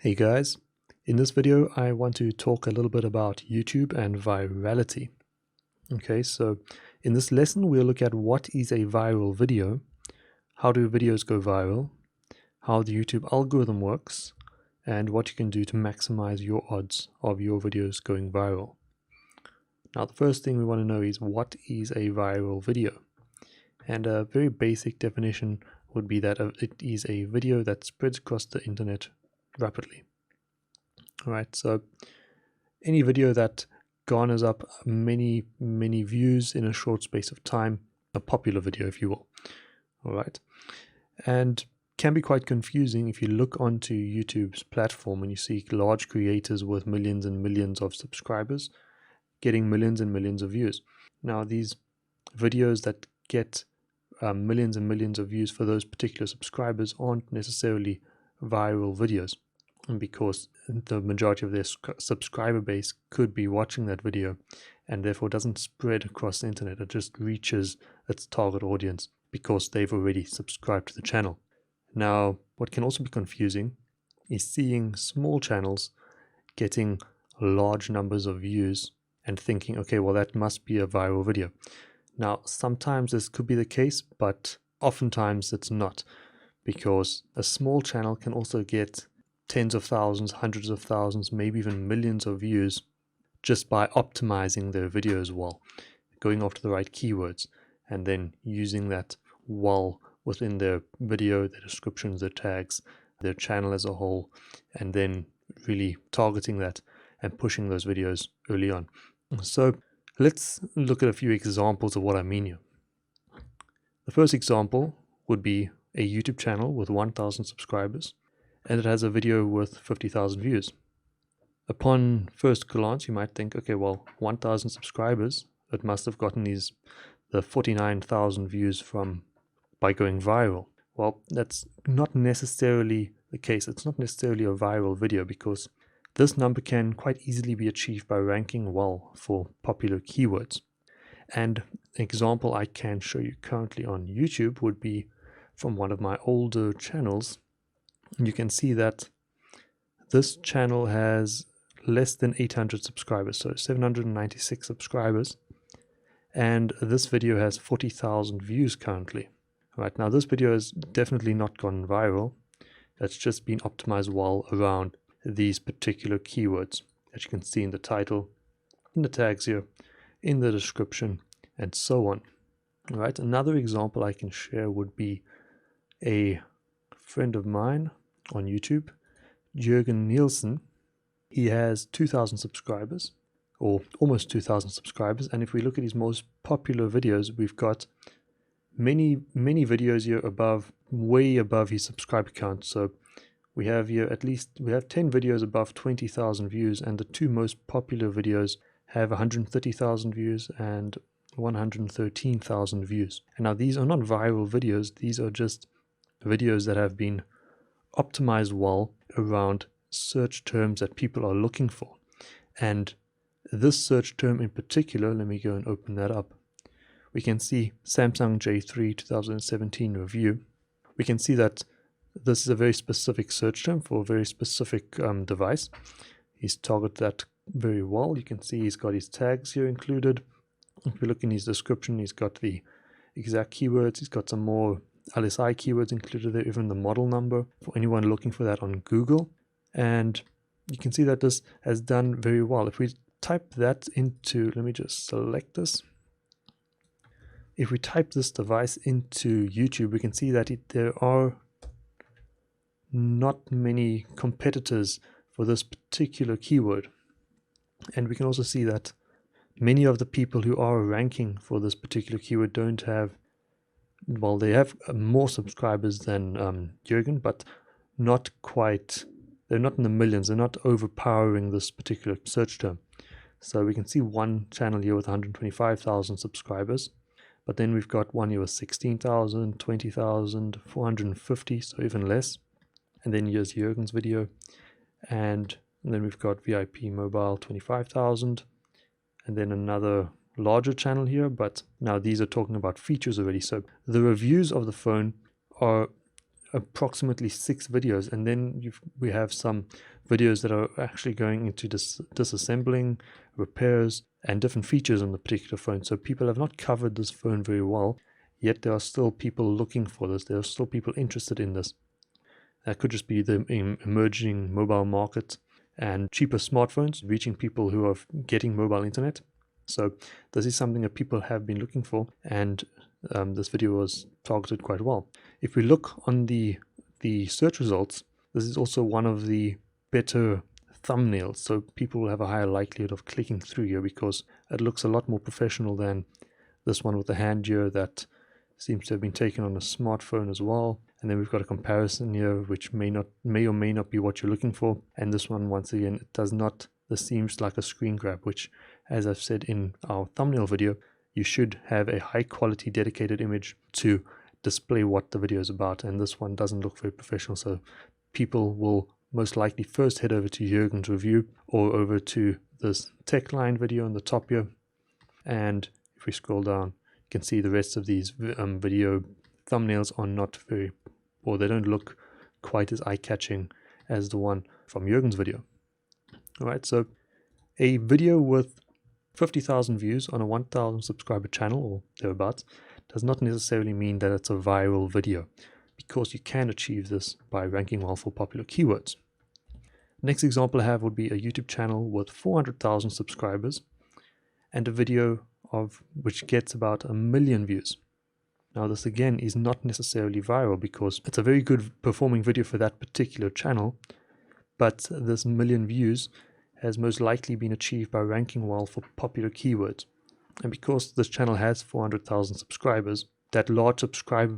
Hey guys, in this video I want to talk a little bit about YouTube and virality. Okay, so in this lesson we'll look at what is a viral video, how do videos go viral, how the YouTube algorithm works, and what you can do to maximize your odds of your videos going viral. Now the first thing we want to know is what is a viral video? And a very basic definition would be that it is a video that spreads across the internet rapidly. Alright, so any video that garners up many views in a short space of time, a popular video if you will. Alright, and can be quite confusing if you look onto YouTube's platform and you see large creators with millions and millions of subscribers getting millions and millions of views. Now these videos that get millions and millions of views for those particular subscribers aren't necessarily viral videos, because the majority of their subscriber base could be watching that video and therefore doesn't spread across the internet. It just reaches its target audience because they've already subscribed to the channel. Now, what can also be confusing is seeing small channels getting large numbers of views and thinking, okay, well, that must be a viral video. Now, sometimes this could be the case, but oftentimes it's not, because a small channel can also get tens of thousands, hundreds of thousands, maybe even millions of views just by optimizing their videos well, going after the right keywords, and then using that well within their video, their descriptions, their tags, their channel as a whole, and then really targeting that and pushing those videos early on. So let's look at a few examples of what I mean here. The first example would be a YouTube channel with 1,000 subscribers, and it has a video with 50,000 views. Upon first glance, you might think, okay, well, 1,000 subscribers, it must have gotten the 49,000 views by going viral. Well, that's not necessarily the case. It's not necessarily a viral video, because this number can quite easily be achieved by ranking well for popular keywords. And an example I can show you currently on YouTube would be from one of my older channels. You can see that this channel has less than 800 subscribers, so 796 subscribers, and this video has 40,000 views currently. Right now, this video has definitely not gone viral. It's just been optimized well around these particular keywords that you can see in the title, in the tags here, in the description, and so on. All right, another example I can share would be a friend of mine on YouTube, Jürgen Nielsen. He has 2,000 subscribers, or almost 2,000 subscribers, and if we look at his most popular videos, we've got many videos here way above his subscriber count. So we have here we have 10 videos above 20,000 views, and the two most popular videos have 130,000 views and 113,000 views. And now these are not viral videos, these are just videos that have been optimized well around search terms that people are looking for. And this search term in particular, let me go and open that up. We can see Samsung J3 2017 review. We can see that this is a very specific search term for a very specific device. He's targeted that very well. You can see he's got his tags here included. If we look in his description, he's got the exact keywords. He's got some more LSI keywords included there, even the model number for anyone looking for that on Google. And you can see that this has done very well. If we type that into, let me just select this. If we type this device into YouTube, we can see that there are not many competitors for this particular keyword. And we can also see that many of the people who are ranking for this particular keyword don't have, well, they have more subscribers than Jürgen, but not quite, they're not in the millions, they're not overpowering this particular search term. So we can see one channel here with 125,000 subscribers, but then we've got one here with 16,000, 20,000, 450, so even less. And then here's Jürgen's video, and then we've got VIP Mobile 25,000, and then another larger channel here, but now these are talking about features already. So the reviews of the phone are approximately 6 videos, and then we have some videos that are actually going into disassembling, repairs, and different features on the particular phone. So people have not covered this phone very well, yet there are still people looking for this. There are still people interested in this. That could just be the emerging mobile market and cheaper smartphones reaching people who are getting mobile internet. So this is something that people have been looking for, and this video was targeted quite well. If we look on the search results, this is also one of the better thumbnails, so people will have a higher likelihood of clicking through here because it looks a lot more professional than this one with the hand here that seems to have been taken on a smartphone as well. And then we've got a comparison here which may or may not be what you're looking for. And this one, once again, it does not. This seems like a screen grab, which, as I've said in our thumbnail video, you should have a high quality dedicated image to display what the video is about. And this one doesn't look very professional, so people will most likely first head over to Jürgen's review or over to this tech line video on the top here. And if we scroll down, you can see the rest of these video thumbnails are not very, or they don't look quite as eye-catching as the one from Jürgen's video. Alright, so a video with 50,000 views on a 1,000 subscriber channel or thereabouts does not necessarily mean that it's a viral video, because you can achieve this by ranking well for popular keywords. Next example I have would be a YouTube channel with 400,000 subscribers and a video of which gets about 1 million views. Now this again is not necessarily viral because it's a very good performing video for that particular channel, but this 1 million views has most likely been achieved by ranking well for popular keywords. And because this channel has 400,000 subscribers, that large subscriber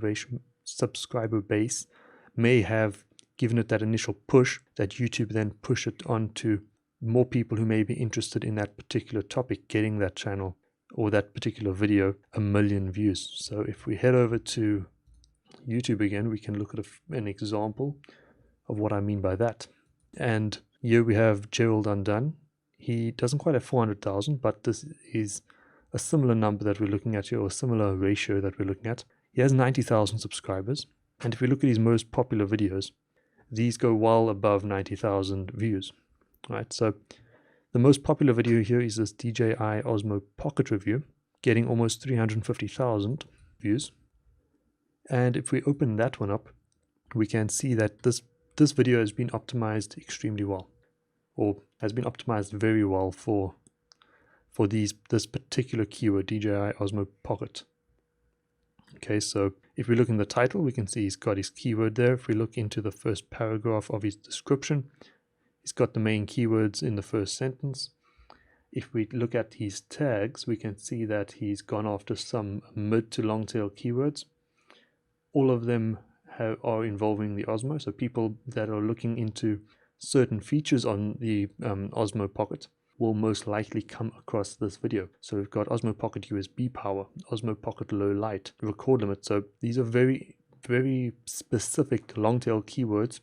base may have given it that initial push that YouTube then push it on to more people who may be interested in that particular topic, getting that channel or that particular video 1 million views. So if we head over to YouTube again, we can look at an example of what I mean by that. And here we have Gerald Undone. He doesn't quite have 400,000, but this is a similar number that we're looking at here, or a similar ratio that we're looking at. He has 90,000 subscribers, and if we look at his most popular videos, these go well above 90,000 views. Right, so the most popular video here is this DJI Osmo Pocket review, getting almost 350,000 views. And if we open that one up, we can see that this video has been optimized extremely well, or has been optimized very well for this particular keyword, DJI Osmo Pocket. Okay, so if we look in the title, we can see he's got his keyword there. If we look into the first paragraph of his description, he's got the main keywords in the first sentence. If we look at his tags, we can see that he's gone after some mid to long tail keywords. All of them are involving the Osmo, so people that are looking into certain features on the Osmo Pocket will most likely come across this video. So we've got Osmo Pocket USB power, Osmo Pocket low light, record limit. So these are very, very specific long tail keywords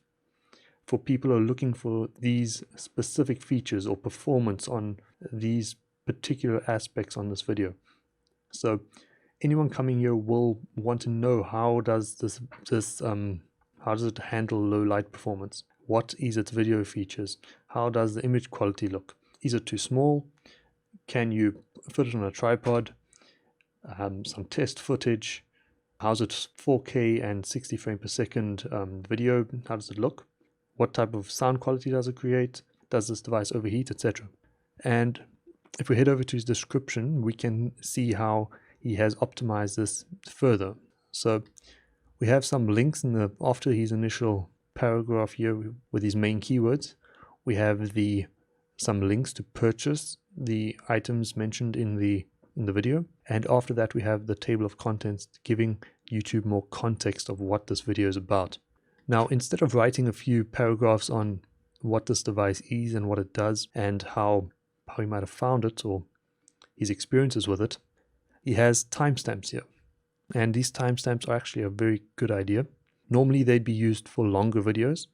for people who are looking for these specific features or performance on these particular aspects on this video. So anyone coming here will want to know, how does how does it handle low light performance? What is its video features? How does the image quality look? Is it too small? Can you fit it on a tripod? Some test footage. How's it 4K and 60 frames per second video? How does it look? What type of sound quality does it create? Does this device overheat, etc.? And if we head over to his description, we can see how he has optimized this further. So we have some links after his initial paragraph here with his main keywords. We have some links to purchase the items mentioned in the video, and after that we have the table of contents giving YouTube more context of what this video is about. Now, instead of writing a few paragraphs on what this device is and what it does and how he might have found it or his experiences with it, he has timestamps here. And these timestamps are actually a very good idea. Normally they'd be used for longer videos,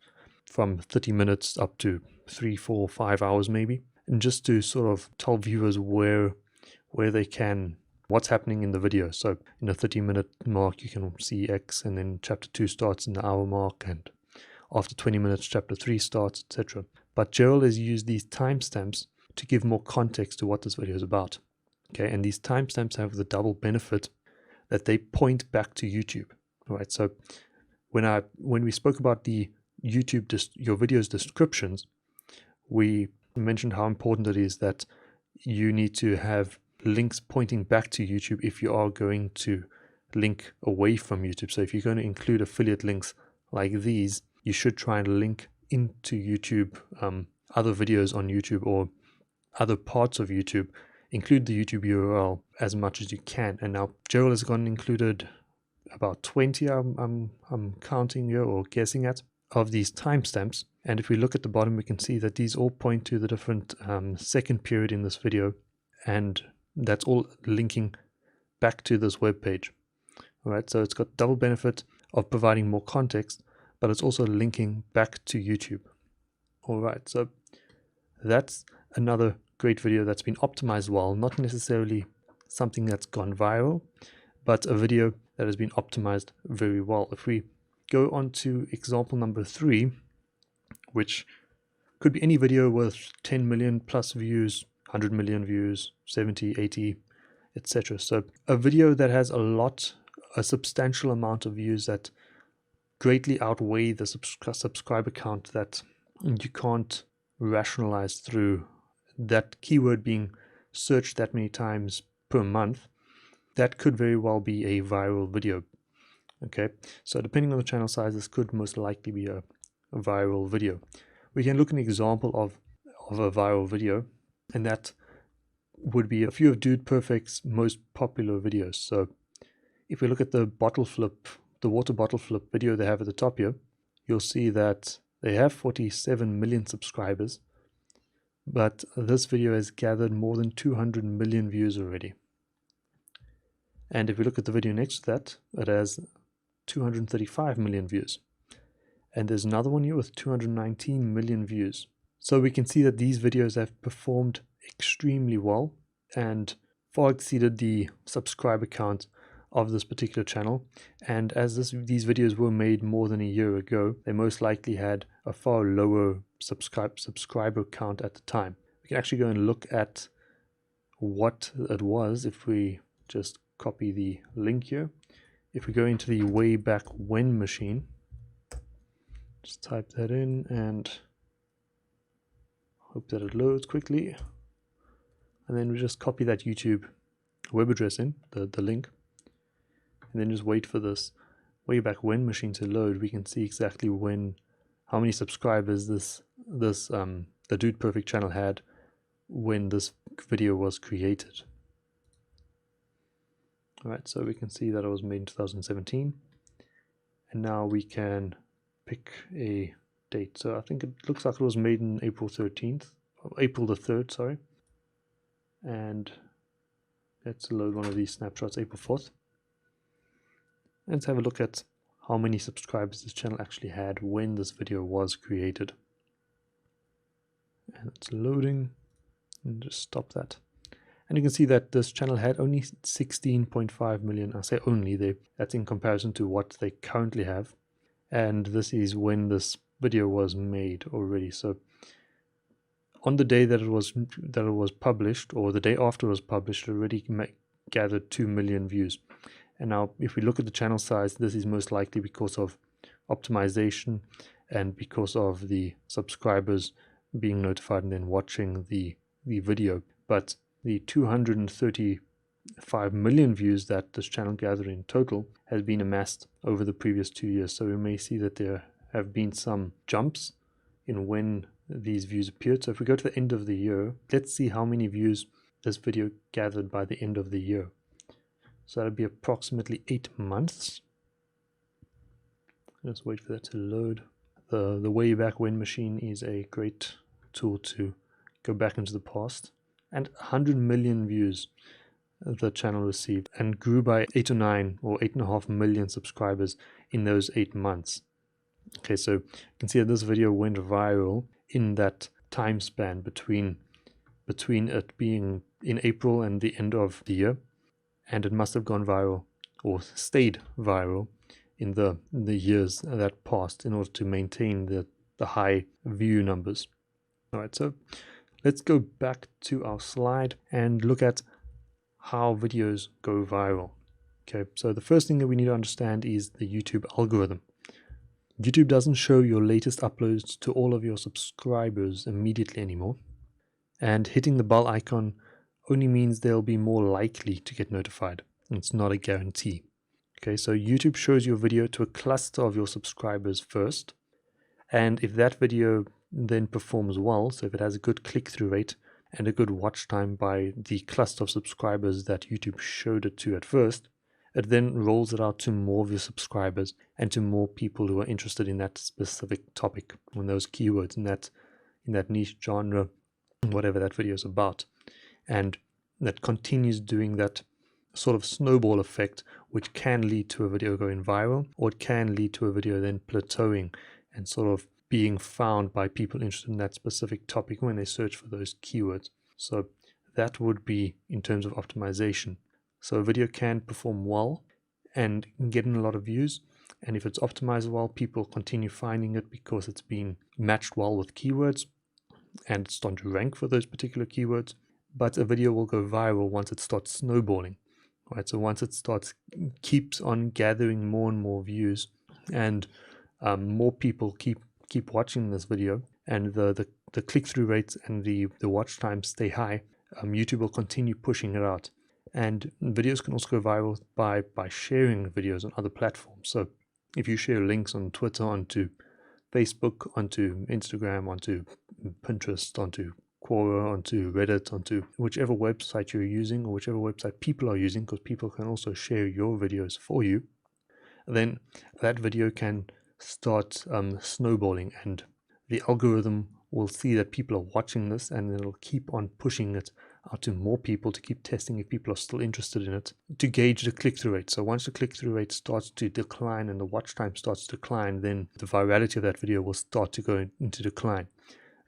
from 30 minutes up to 3, 4, 5 hours maybe, and just to sort of tell viewers where they can what's happening in the video. So in a 30-minute mark, you can see X, and then chapter 2 starts in the hour mark, and after 20 minutes, chapter 3 starts, etc. But Gerald has used these timestamps to give more context to what this video is about. Okay, and these timestamps have the double benefit that they point back to YouTube. All right, so when we spoke about the YouTube your video's descriptions, we mentioned how important it is that you need to have links pointing back to YouTube if you are going to link away from YouTube. So if you're going to include affiliate links like these, you should try and link into YouTube, other videos on YouTube or other parts of YouTube. Include the YouTube URL as much as you can. And now Gerald has gone and included about 20, I'm counting here or guessing at, of these timestamps. And if we look at the bottom, we can see that these all point to the different second period in this video, and that's all linking back to this web page. All right, so it's got double benefit of providing more context, but it's also linking back to YouTube. All right, so that's another great video that's been optimized well, not necessarily something that's gone viral, but a video that has been optimized very well. If we go on to example number 3, which could be any video with 10 million plus views, 100 million views, 70, 80, etc. So a video that has a substantial amount of views that greatly outweigh the subscriber count that you can't rationalize through that keyword being searched that many times per month, that could very well be a viral video. Okay, so depending on the channel size, this could most likely be a viral video. We can look at an example of a viral video, and that would be a few of Dude Perfect's most popular videos. So if we look at the bottle flip, the water bottle flip video they have at the top here, you'll see that they have 47 million subscribers, but this video has gathered more than 200 million views already. And if we look at the video next to that, it has 235 million views. And there's another one here with 219 million views. So we can see that these videos have performed extremely well and far exceeded the subscriber count of this particular channel. And as these videos were made more than a year ago, they most likely had a far lower subscriber count at the time. We can actually go and look at what it was if we just copy the link here. If we go into the way back when machine, just type that in and hope that it loads quickly. And then we just copy that YouTube web address in, the link, and then just wait for this way back when machine to load. We can see exactly how many subscribers the Dude Perfect channel had when this video was created. Alright, so we can see that it was made in 2017, and now we can pick a date. So I think it looks like it was made in April the 3rd, sorry. And let's load one of these snapshots, April 4th. And let's have a look at how many subscribers this channel actually had when this video was created. And it's loading, and just stop that. And you can see that this channel had only 16.5 million. I say only, that's in comparison to what they currently have. And this is when this video was made already. So on the day that it was published, or the day after it was published, it already gathered 2 million views. And now if we look at the channel size, this is most likely because of optimization and because of the subscribers being notified and then watching the video. But the 235 million views that this channel gathered in total has been amassed over the previous 2 years. So we may see that there have been some jumps in when these views appeared. So if we go to the end of the year, let's see how many views this video gathered by the end of the year. So that would be approximately 8 months. Let's wait for that to load. The way back when machine is a great tool to go back into the past. And 100 million views the channel received and grew by 8 or 9 or 8.5 million subscribers in those 8 months. Okay, so you can see that this video went viral in that time span between it being in April and the end of the year. and it must have gone viral or stayed viral in the years that passed in order to maintain the high view numbers. All right, so let's go back to our slide and look at how videos go viral. Okay, so the first thing that we need to understand is the YouTube algorithm. YouTube doesn't show your latest uploads to all of your subscribers immediately anymore, and hitting the bell icon only means they'll be more likely to get notified. It's not a guarantee. Okay, so YouTube shows your video to a cluster of your subscribers first, and if that video then performs well, so if it has a good click-through rate and a good watch time by the cluster of subscribers that YouTube showed it to at first, it then rolls it out to more of your subscribers and to more people who are interested in that specific topic, on those keywords, in that niche genre, whatever that video is about. And that continues doing that sort of snowball effect, which can lead to a video going viral, or it can lead to a video then plateauing and sort of being found by people interested in that specific topic when they search for those keywords. So that would be in terms of optimization. So a video can perform well and get in a lot of views, and if it's optimized well, people continue finding it because it's been matched well with keywords and it's starting to rank for those particular keywords. But a video will go viral once it starts snowballing. Right, so once it keeps on gathering more and more views, and more people keep watching this video, and the click-through rates and the watch times stay high, YouTube will continue pushing it out. And videos can also go viral by sharing videos on other platforms. So if you share links on Twitter, onto Facebook, onto Instagram, onto Pinterest, onto Quora, onto Reddit, onto whichever website you're using or whichever website people are using, because people can also share your videos for you, then that video can start snowballing, and the algorithm will see that people are watching this, and then it'll keep on pushing it out to more people to keep testing if people are still interested in it, to gauge the click-through rate. So once the click-through rate starts to decline and the watch time starts to decline, then the virality of that video will start to go into decline.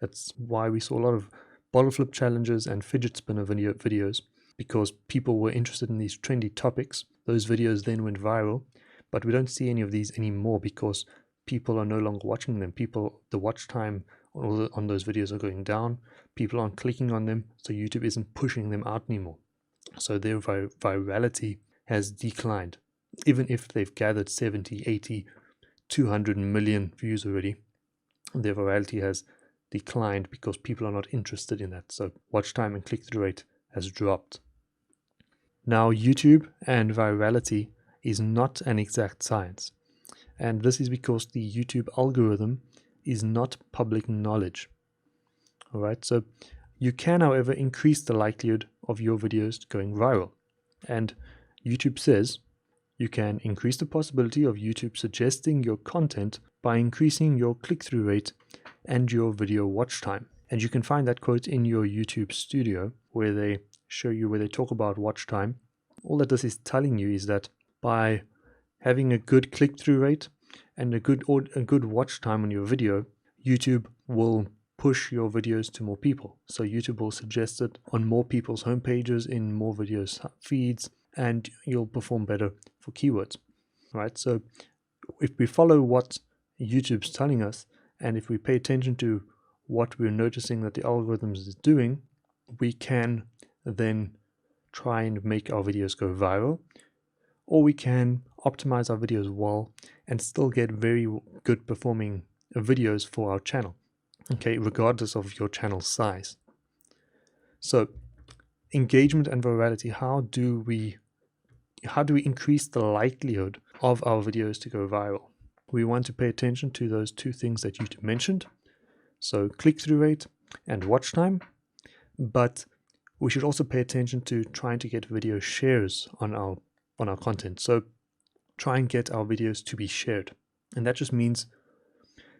That's why we saw a lot of bottle flip challenges and fidget spinner videos, because people were interested in these trendy topics. Those videos then went viral, but we don't see any of these anymore because people are no longer watching them. The watch time on those videos are going down. People aren't clicking on them, so YouTube isn't pushing them out anymore. So their virality has declined. Even if they've gathered 70, 80, 200 million views already, their virality has declined because people are not interested in that. So watch time and click-through rate has dropped. Now, YouTube and virality is not an exact science. And this is because the YouTube algorithm is not public knowledge. All right, so you can, however, increase the likelihood of your videos going viral. And YouTube says you can increase the possibility of YouTube suggesting your content by increasing your click-through rate and your video watch time. And you can find that quote in your YouTube studio, where they talk about watch time. All that this is telling you is that by having a good click-through rate and a good watch time on your video, YouTube will push your videos to more people. So YouTube will suggest it on more people's homepages, in more videos feeds, and you'll perform better for keywords. Right? So if we follow what YouTube's telling us, and if we pay attention to what we're noticing that the algorithms is doing, we can then try and make our videos go viral, or we can optimize our videos well and still get very good performing videos for our channel, okay, regardless of your channel size. So engagement and virality, how do we increase the likelihood of our videos to go viral? We want to pay attention to those two things that you mentioned, so click-through rate and watch time, but we should also pay attention to trying to get video shares on our content. So try and get our videos to be shared. And that just means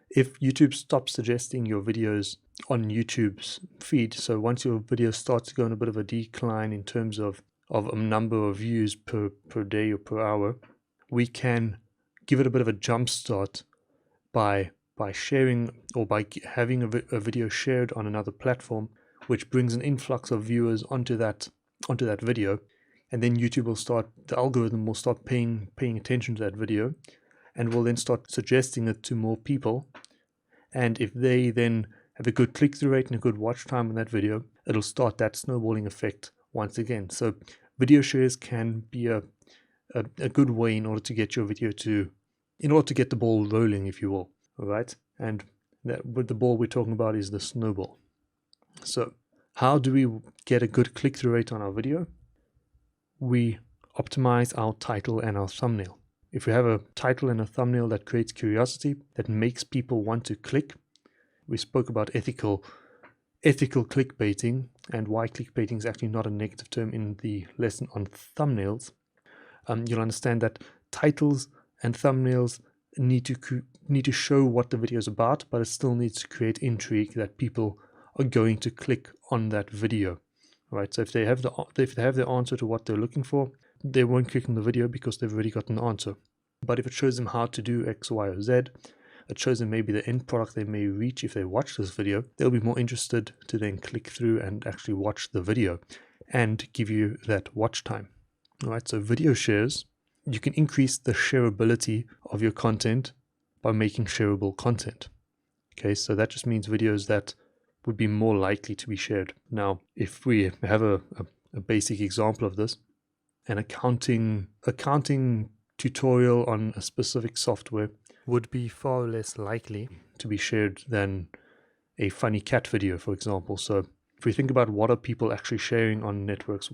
if YouTube stops suggesting your videos on YouTube's feed, so once your video starts to go on a bit of a decline in terms of a number of views per day or per hour, we can give it a bit of a jump start by sharing, or by having a video shared on another platform, which brings an influx of viewers onto that video, and then YouTube will start, the algorithm will start paying attention to that video, and will then start suggesting it to more people. And if they then have a good click-through rate and a good watch time on that video, it'll start that snowballing effect once again. So video shares can be a good way in order to get your video in order to get the ball rolling, if you will. All right, and that with the ball we're talking about is the snowball. So how do we get a good click-through rate on our video? We optimize our title and our thumbnail. If we have a title and a thumbnail that creates curiosity, that makes people want to click, we spoke about ethical clickbaiting and why clickbaiting is actually not a negative term in the lesson on thumbnails. You'll understand that titles and thumbnails need to show what the video is about, but it still needs to create intrigue that people are going to click on that video. Right? So if they have the answer to what they're looking for, they won't click on the video because they've already got an answer. But if it shows them how to do X, Y, or Z, it shows them maybe the end product they may reach if they watch this video, they'll be more interested to then click through and actually watch the video and give you that watch time. All right, so video shares, you can increase the shareability of your content by making shareable content. Okay, so that just means videos that would be more likely to be shared. Now, if we have a basic example of this, an accounting tutorial on a specific software would be far less likely to be shared than a funny cat video, for example. So if we think about what are people actually sharing on networks,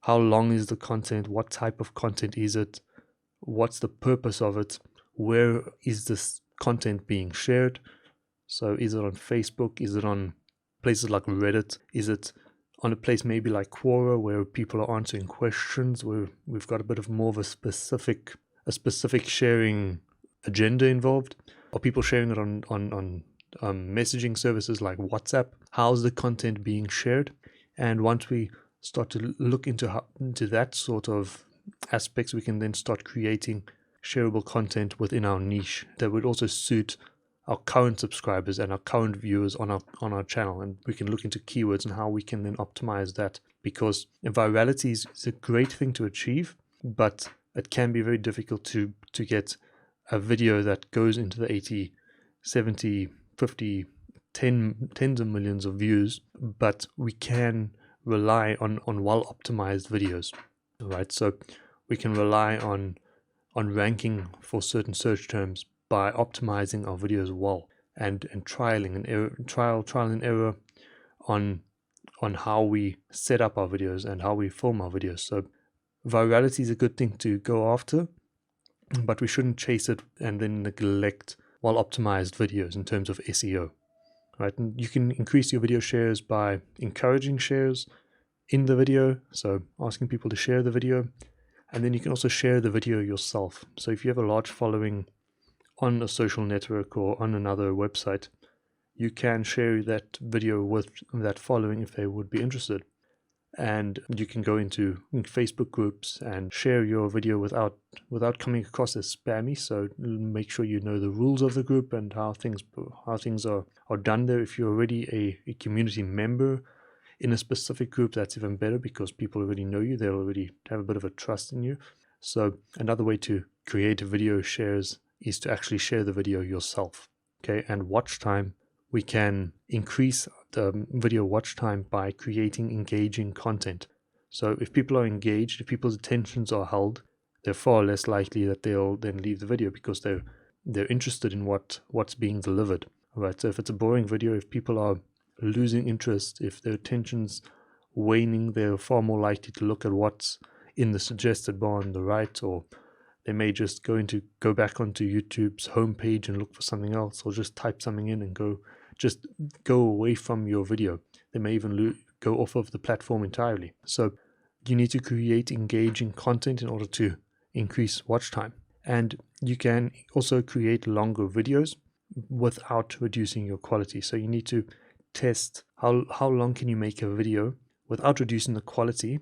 how long is the content, what type of content is it, what's the purpose of it, where is this content being shared? So is it on Facebook? Is it on places like Reddit? Is it on a place maybe like Quora where people are answering questions, where we've got a bit of more of a specific sharing agenda involved? Are people sharing it on messaging services like WhatsApp? How's the content being shared? And once we start to look into that sort of aspects, we can then start creating shareable content within our niche that would also suit our current subscribers and our current viewers on our channel. And we can look into keywords and how we can then optimize that, because virality is a great thing to achieve, but it can be very difficult to get a video that goes into the 80, 70, 50, tens of millions of views, but we can rely on well-optimized videos, right? So we can rely on ranking for certain search terms by optimizing our videos well and trialing and error, trial and error on how we set up our videos and how we film our videos. So virality is a good thing to go after, but we shouldn't chase it and then neglect well-optimized videos in terms of SEO. Right? And you can increase your video shares by encouraging shares in the video, so asking people to share the video, and then you can also share the video yourself. So if you have a large following on a social network or on another website, you can share that video with that following if they would be interested. And you can go into Facebook groups and share your video without coming across as spammy. So make sure you know the rules of the group and how things are done there. If you're already a community member in a specific group, that's even better, because people already know you. They'll already have a bit of a trust in you. So another way to create video shares is to actually share the video yourself. Okay, and watch time. We can increase the video watch time by creating engaging content. So if people are engaged, if people's attentions are held, they're far less likely that they'll then leave the video, because they're interested in what's being delivered. All right. So if it's a boring video, if people are losing interest, if their attention's waning, they're far more likely to look at what's in the suggested bar on the right, or they may just go back onto YouTube's homepage and look for something else, or just type something in and go away from your video. They may even go off of the platform entirely. So you need to create engaging content in order to increase watch time. And you can also create longer videos without reducing your quality. So you need to test how long can you make a video without reducing the quality,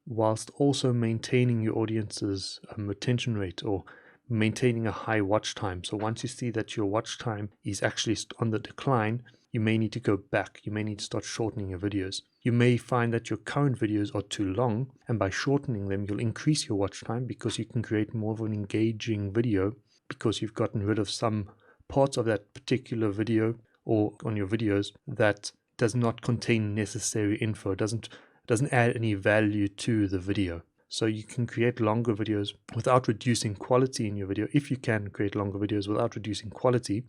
whilst also maintaining your audience's retention rate, or maintaining a high watch time. So once you see that your watch time is actually on the decline, you may need to go back. You may need to start shortening your videos. You may find that your current videos are too long, and by shortening them, you'll increase your watch time because you can create more of an engaging video because you've gotten rid of some parts of that particular video or on your videos that does not contain necessary info, doesn't add any value to the video. So you can create longer videos without reducing quality in your video. If you can create longer videos without reducing quality,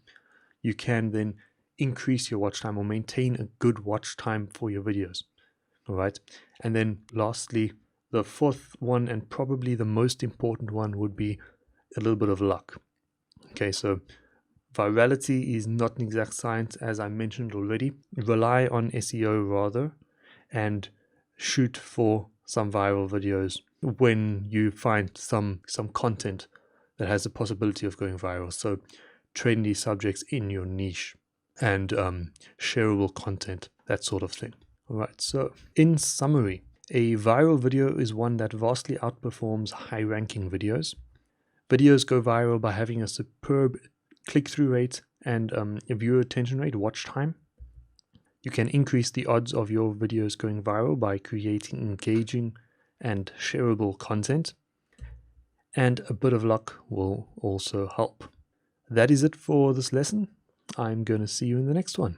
you can then increase your watch time or maintain a good watch time for your videos. All right. And then lastly, the fourth one and probably the most important one would be a little bit of luck. Okay, so virality is not an exact science, as I mentioned already. Rely on SEO rather, and shoot for some viral videos when you find some content that has a possibility of going viral. So trendy subjects in your niche and shareable content, that sort of thing. All right, so in summary, a viral video is one that vastly outperforms high-ranking videos. Videos go viral by having a superb click-through rate and a viewer attention rate, watch time. You can increase the odds of your videos going viral by creating engaging and shareable content. And a bit of luck will also help. That is it for this lesson. I'm going to see you in the next one.